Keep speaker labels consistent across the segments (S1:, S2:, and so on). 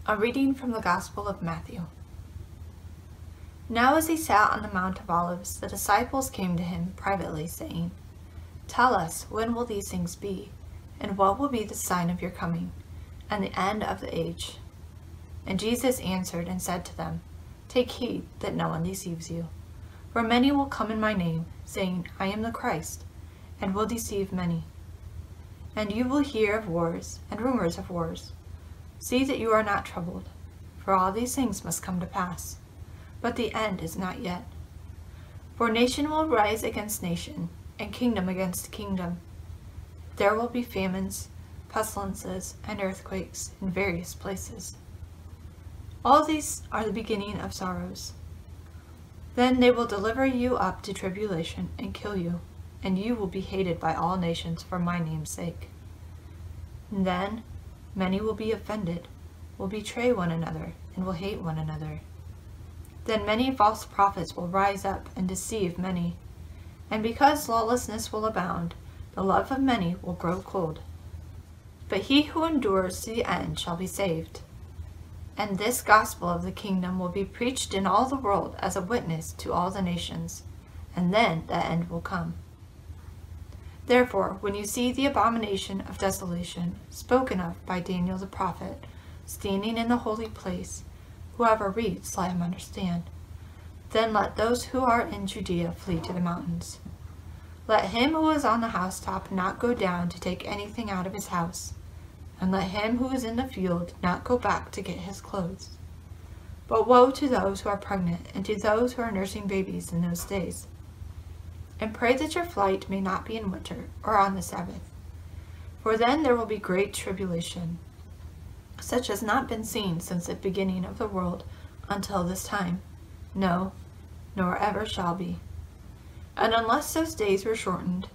S1: A reading from the Gospel of Matthew. Now as he sat on the Mount of Olives, the disciples came to him privately, saying, "Tell us, when will these things be? And what will be the sign of your coming, and the end of the age?" And Jesus answered and said to them, "Take heed that no one deceives you. For many will come in my name, saying, 'I am the Christ,' and will deceive many. And you will hear of wars and rumors of wars. See that you are not troubled, for all these things must come to pass. But the end is not yet. For nation will rise against nation, and kingdom against kingdom. There will be famines, pestilences, and earthquakes in various places. All these are the beginning of sorrows. Then they will deliver you up to tribulation and kill you, and you will be hated by all nations for my name's sake. And then many will be offended, will betray one another, and will hate one another. Then many false prophets will rise up and deceive many. And because lawlessness will abound, the love of many will grow cold. But he who endures to the end shall be saved. And this gospel of the kingdom will be preached in all the world as a witness to all the nations, and then the end will come. Therefore, when you see the abomination of desolation spoken of by Daniel the prophet standing in the holy place, whoever reads, let him understand. Then let those who are in Judea flee to the mountains. Let him who is on the housetop not go down to take anything out of his house, and let him who is in the field not go back to get his clothes. But woe to those who are pregnant and to those who are nursing babies in those days. And pray that your flight may not be in winter or on the Sabbath, for then there will be great tribulation, such as has not been seen since the beginning of the world until this time, no, nor ever shall be. And unless those days were shortened,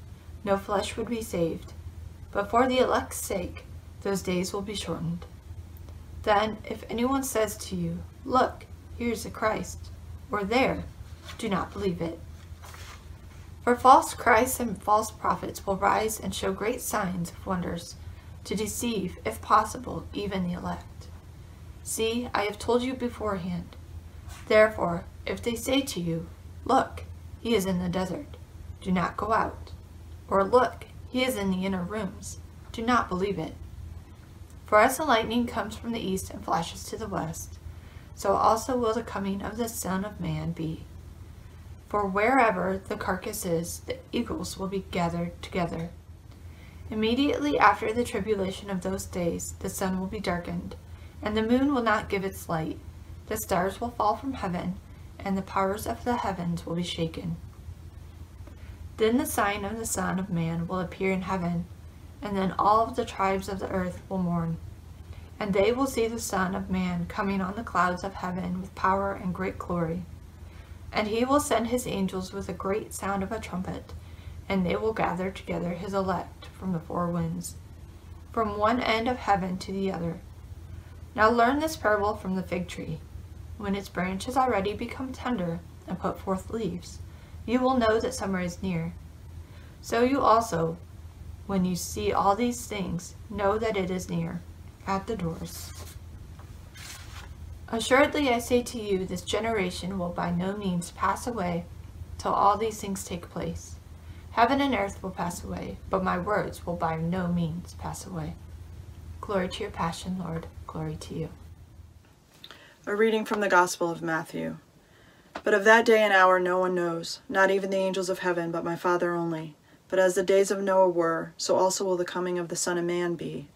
S1: no flesh would be saved, but for the elect's sake, those days will be shortened. Then, if anyone says to you, 'Look, here is the Christ,' or 'There,' do not believe it. For false Christs and false prophets will rise and show great signs of wonders, to deceive, if possible, even the elect. See, I have told you beforehand. Therefore, if they say to you, 'Look, he is in the desert,' do not go out. Or 'Look, he is in the inner rooms,' do not believe it. For as the lightning comes from the east and flashes to the west, so also will the coming of the Son of Man be. For wherever the carcass is, the eagles will be gathered together. Immediately after the tribulation of those days, the sun will be darkened, and the moon will not give its light. The stars will fall from heaven, and the powers of the heavens will be shaken. Then the sign of the Son of Man will appear in heaven, and then all of the tribes of the earth will mourn. And they will see the Son of Man coming on the clouds of heaven with power and great glory. And he will send his angels with a great sound of a trumpet, and they will gather together his elect from the four winds, from one end of heaven to the other. Now learn this parable from the fig tree. When its branch has already become tender and put forth leaves, you will know that summer is near. So you also, when you see all these things, know that it is near, at the doors. Assuredly I say to you, this generation will by no means pass away till all these things take place. Heaven and earth will pass away, but my words will by no means pass away. Glory to your passion, Lord. Glory to you.
S2: A reading from the Gospel of Matthew. But of that day and hour no one knows, not even the angels of heaven, but my Father only. But as the days of Noah were, so also will the coming of the Son of Man be.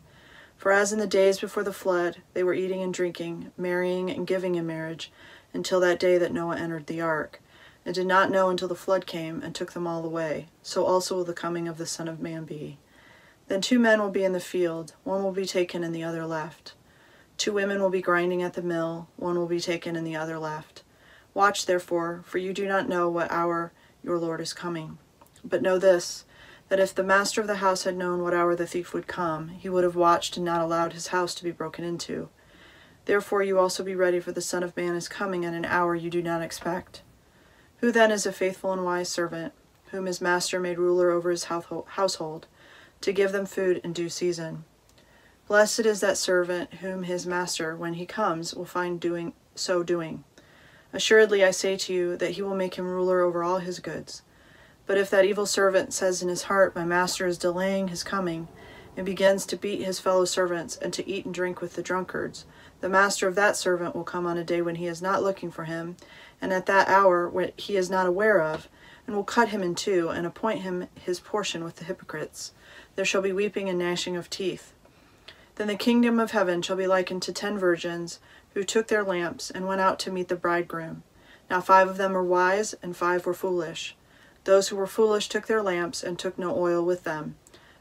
S2: For as in the days before the flood, they were eating and drinking, marrying and giving in marriage, until that day that Noah entered the ark, and did not know until the flood came and took them all away, so also will the coming of the Son of Man be. Then 2 men will be in the field, one will be taken and the other left. 2 women will be grinding at the mill, one will be taken and the other left. Watch therefore, for you do not know what hour your Lord is coming. But know this, that if the master of the house had known what hour the thief would come, he would have watched and not allowed his house to be broken into. Therefore you also be ready, for the Son of Man is coming at an hour you do not expect. Who then is a faithful and wise servant, whom his master made ruler over his household, to give them food in due season? Blessed is that servant whom his master, when he comes, will find doing. Assuredly I say to you that he will make him ruler over all his goods. But if that evil servant says in his heart, my master is delaying his coming, and begins to beat his fellow servants and to eat and drink with the drunkards, the master of that servant will come on a day when he is not looking for him, and at that hour when he is not aware of, and will cut him in two, and appoint him his portion with the hypocrites. There shall be weeping and gnashing of teeth. Then the kingdom of heaven shall be likened to 10 virgins, who took their lamps and went out to meet the bridegroom. Now 5 of them were wise, and 5 were foolish. Those who were foolish took their lamps, and took no oil with them.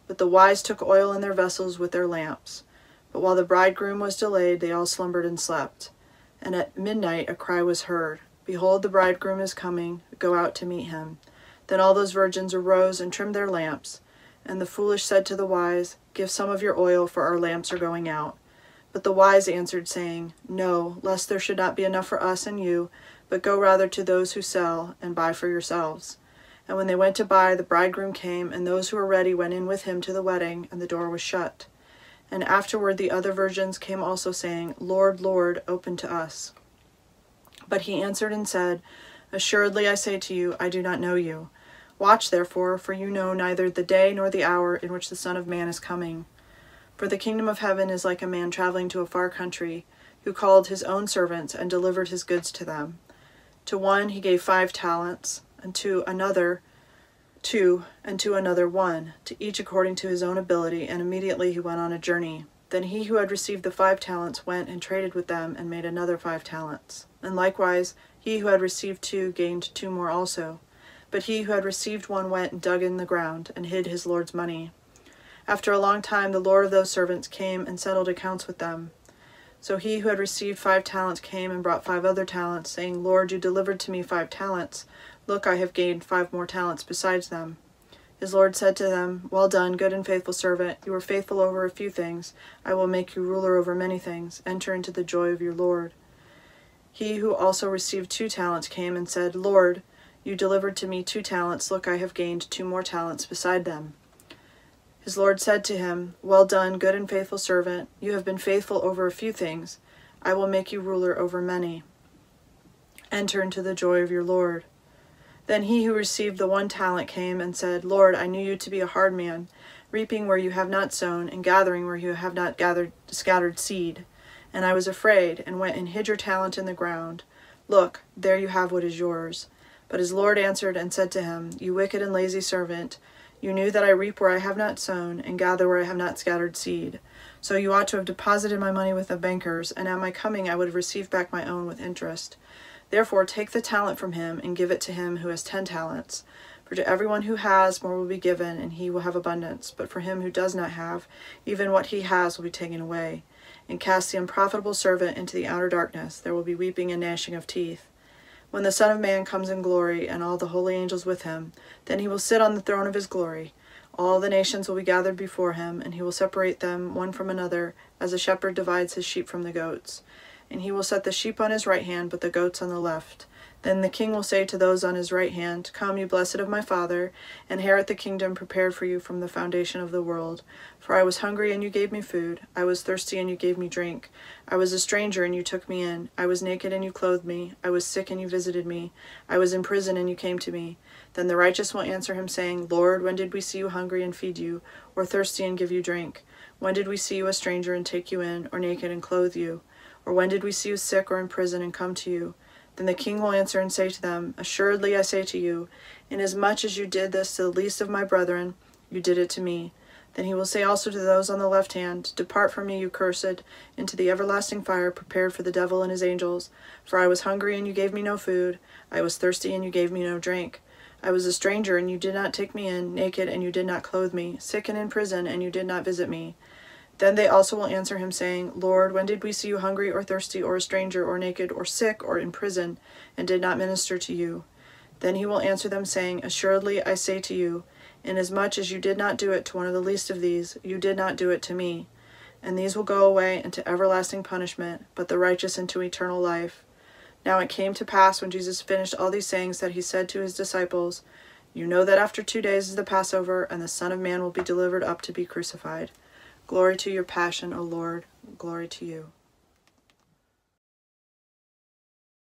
S2: But the wise took oil in their vessels with their lamps. But while the bridegroom was delayed, they all slumbered and slept. And at midnight a cry was heard, Behold, the bridegroom is coming, go out to meet him. Then all those virgins arose and trimmed their lamps. And the foolish said to the wise, Give some of your oil, for our lamps are going out. But the wise answered, saying, No, lest there should not be enough for us and you, but go rather to those who sell, and buy for yourselves. And when they went to buy, the bridegroom came, and those who were ready went in with him to the wedding, and the door was shut. And afterward the other virgins came also, saying, Lord, Lord, open to us. But he answered and said, Assuredly I say to you, I do not know you. Watch therefore, for you know neither the day nor the hour in which the Son of Man is coming. For the kingdom of heaven is like a man traveling to a far country, who called his own servants and delivered his goods to them. To one he gave 5 talents, and to another 2, and to another 1, to each according to his own ability, and immediately he went on a journey. Then he who had received the 5 talents went and traded with them, and made another 5 talents. And likewise he who had received 2 gained 2 more also. But he who had received 1 went and dug in the ground, and hid his Lord's money. After a long time the Lord of those servants came and settled accounts with them. So he who had received 5 talents came and brought 5 other talents, saying, Lord, you delivered to me 5 talents. Look, I have gained 5 more talents besides them. His Lord said to them, Well done, good and faithful servant. You were faithful over a few things. I will make you ruler over many things. Enter into the joy of your Lord. He who also received 2 talents came and said, Lord, you delivered to me 2 talents. Look, I have gained 2 more talents beside them. His Lord said to him, Well done, good and faithful servant. You have been faithful over a few things. I will make you ruler over many. Enter into the joy of your Lord. Then he who received the 1 talent came and said, Lord, I knew you to be a hard man, reaping where you have not sown, and gathering where you have not scattered seed. And I was afraid, and went and hid your talent in the ground. Look, there you have what is yours. But his Lord answered and said to him, You wicked and lazy servant, you knew that I reap where I have not sown, and gather where I have not scattered seed. So you ought to have deposited my money with the bankers, and at my coming I would have received back my own with interest. Therefore take the talent from him, and give it to him who has 10 talents. For to everyone who has, more will be given, and he will have abundance. But for him who does not have, even what he has will be taken away. And cast the unprofitable servant into the outer darkness. There will be weeping and gnashing of teeth. When the Son of Man comes in glory, and all the holy angels with him, then he will sit on the throne of his glory. All the nations will be gathered before him, and he will separate them one from another, as a shepherd divides his sheep from the goats. And he will set the sheep on his right hand, but the goats on the left. Then the king will say to those on his right hand, Come, you blessed of my Father, inherit the kingdom prepared for you from the foundation of the world. For I was hungry, and you gave me food. I was thirsty, and you gave me drink. I was a stranger, and you took me in. I was naked, and you clothed me. I was sick, and you visited me. I was in prison, and you came to me. Then the righteous will answer him, saying, Lord, when did we see you hungry and feed you, or thirsty and give you drink? When did we see you a stranger and take you in, or naked and clothe you? Or when did we see you sick or in prison and come to you? Then the king will answer and say to them, Assuredly I say to you, inasmuch as you did this to the least of my brethren, you did it to me. Then he will say also to those on the left hand, Depart from me, you cursed, into the everlasting fire prepared for the devil and his angels. For I was hungry, and you gave me no food. I was thirsty, and you gave me no drink. I was a stranger, and you did not take me in, naked, and you did not clothe me, sick and in prison, and you did not visit me. Then they also will answer him, saying, Lord, when did we see you hungry or thirsty or a stranger or naked or sick or in prison, and did not minister to you? Then he will answer them, saying, Assuredly I say to you, inasmuch as you did not do it to one of the least of these, you did not do it to me. And these will go away into everlasting punishment, but the righteous into eternal life. Now it came to pass, when Jesus finished all these sayings, that he said to his disciples, You know that after 2 days is the Passover, and the Son of Man will be delivered up to be crucified. Glory to your passion, O Lord, glory to you.